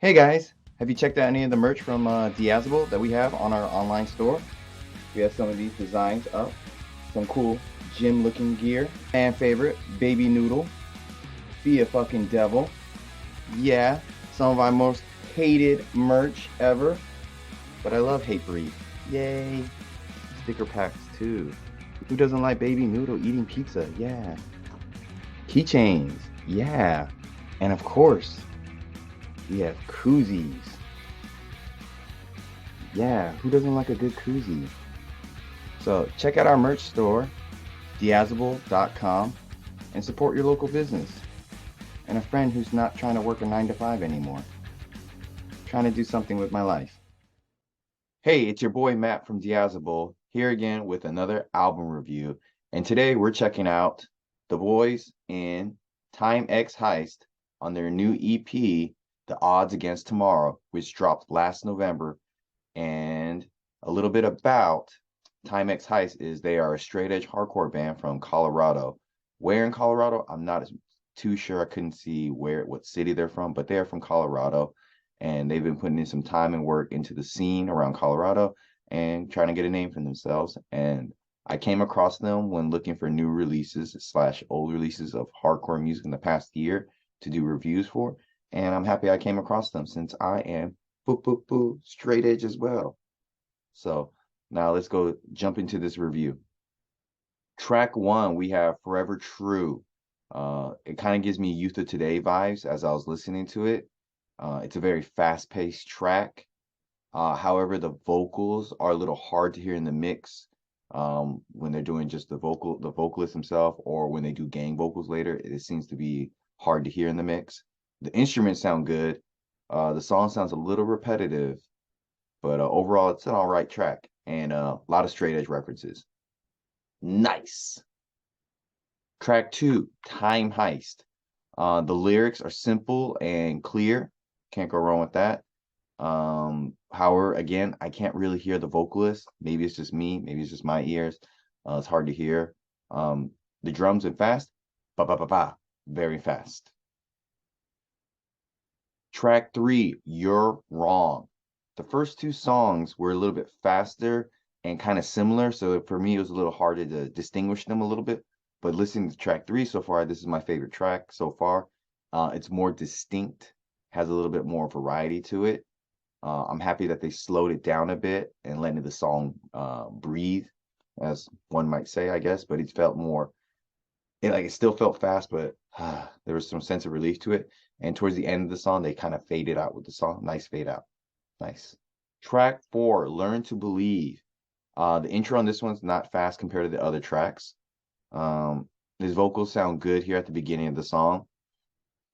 Hey guys, have you checked out any of the merch from Diazable that we have on our online store? We have some of these designs up, some cool gym looking gear. Fan favorite, Baby Noodle, Be a Fucking Devil. Yeah, some of our most hated merch ever, but I love Hate Breed. Yay! Sticker packs too. Who doesn't like Baby Noodle eating pizza? Yeah. Keychains. Yeah. And of course, we have koozies. Yeah, who doesn't like a good koozie? So check out our merch store, Diazable.com, and support your local business and a friend who's not trying to work a 9 to 5 anymore, trying to do something with my life. Hey, it's your boy Matt from Diazable here again with another album review. And today we're checking out the boys in Time X Heist on their new EP, The Odds Against Tomorrow, which dropped last November. And a little bit about Time X Heist is they are a straight edge hardcore band from Colorado. Where in Colorado? I'm not too sure. I couldn't see what city they're from, but they're from Colorado, and they've been putting in some time and work into the scene around Colorado and trying to get a name for themselves. And I came across them when looking for new releases slash old releases of hardcore music in the past year to do reviews for. And I'm happy I came across them since I am straight edge as well. So now let's go jump into this review. Track one, we have Forever True. It kind of gives me Youth of Today vibes as I was listening to it. It's a very fast-paced track. However, the vocals are a little hard to hear in the mix when they're doing just the vocalist himself, or when they do gang vocals later. It seems to be hard to hear in the mix. The instruments sound good. The song sounds a little repetitive, but overall, it's an all right track and a lot of straight edge references. Nice. Track two, Time Heist. The lyrics are simple and clear. Can't go wrong with that. However, again, I can't really hear the vocalist. Maybe it's just me. Maybe it's just my ears. It's hard to hear. The drums are fast. Ba ba ba ba. Very fast. Track three, You're Wrong. The first two songs were a little bit faster and kind of similar, so for me it was a little harder to distinguish them a little bit. But listening to track three so far, this is my favorite track so far. It's more distinct, has a little bit more variety to it. I'm happy that they slowed it down a bit and letting the song breathe, as one might say, I guess. But it felt more, it still felt fast, but there was some sense of relief to it. And towards the end of the song, they kind of faded out with the song. Nice fade out. Nice. Track four, Learn to Believe. The intro on this one's not fast compared to the other tracks. His vocals sound good here at the beginning of the song.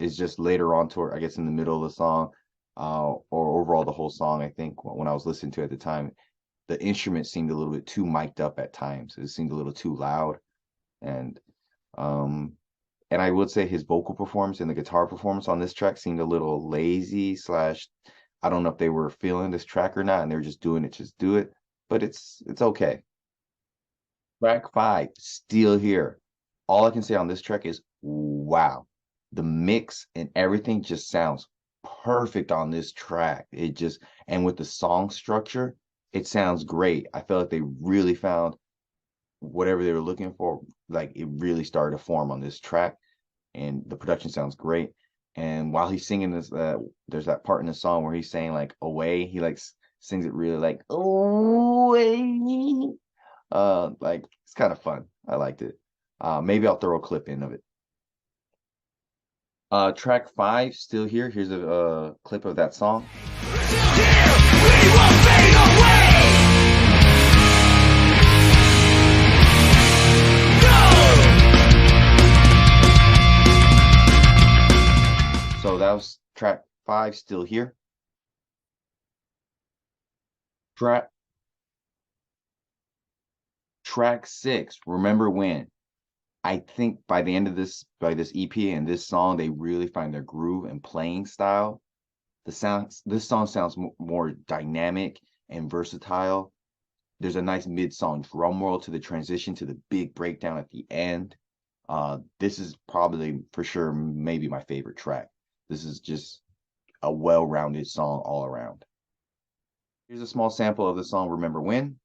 It's just later on toward, I guess, in the middle of the song, or overall the whole song, I think, when I was listening to it at the time, the instrument seemed a little bit too mic'd up at times. It seemed a little too loud. And um and I would say his vocal performance and the guitar performance on this track seemed a little lazy slash I don't know if they were feeling this track or not and they were just doing it, just do it. But it's okay. Track five, Still Here. All I can say on this track is wow. The mix and everything just sounds perfect on this track. It just, and with the song structure, it sounds great. I feel like they really found whatever they were looking for. Like it really started to form on this track, and the production sounds great. And while he's singing this, there's that part in the song where he's saying like "away." He like sings it really like "away." Like it's kind of fun. I liked it. Maybe I'll throw a clip in of it. Track five, Still Here. Here's a clip of that song. So that was track five, Still Here. Track track six, Remember When. I think by the end of by this EP and this song, they really find their groove and playing style. This song sounds more dynamic and versatile. There's a nice mid-song drum roll to the transition to the big breakdown at the end. This is probably for sure maybe my favorite track. This is just a well-rounded song all around. Here's a small sample of the song Remember When.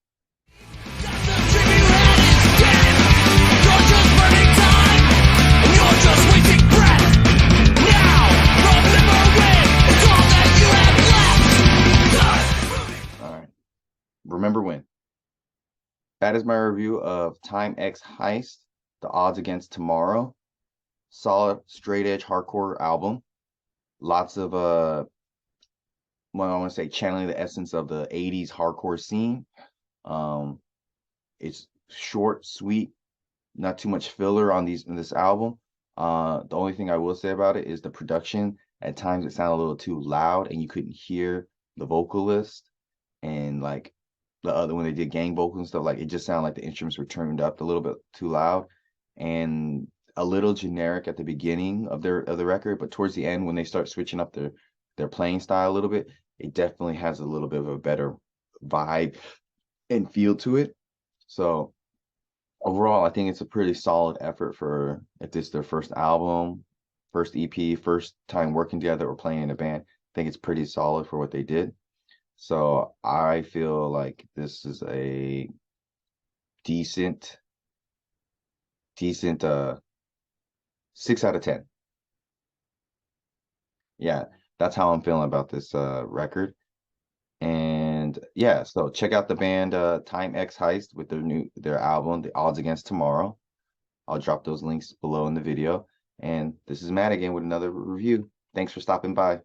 Remember When. That is my review of Time X Heist, The Odds Against Tomorrow. Solid, straight edge hardcore album. Lots of well, I want to say channeling the essence of the 80s hardcore scene. It's short, sweet, not too much filler on this album. The only thing I will say about it is the production. At times it sounded a little too loud and you couldn't hear the vocalist, and like the other when they did gang vocals and stuff, like it just sounded like the instruments were turned up a little bit too loud and a little generic at the beginning of the record, but towards the end when they start switching up their playing style a little bit, it definitely has a little bit of a better vibe and feel to it. So overall, I think it's a pretty solid effort for if this is their first album, first EP, first time working together or playing in a band. I think it's pretty solid for what they did. So I feel like this is a decent 6 out of 10. Yeah, that's how I'm feeling about this record. And yeah, so check out the band Time X Heist with their album, The Odds Against Tomorrow. I'll drop those links below in the video. And this is Matt again with another review. Thanks for stopping by.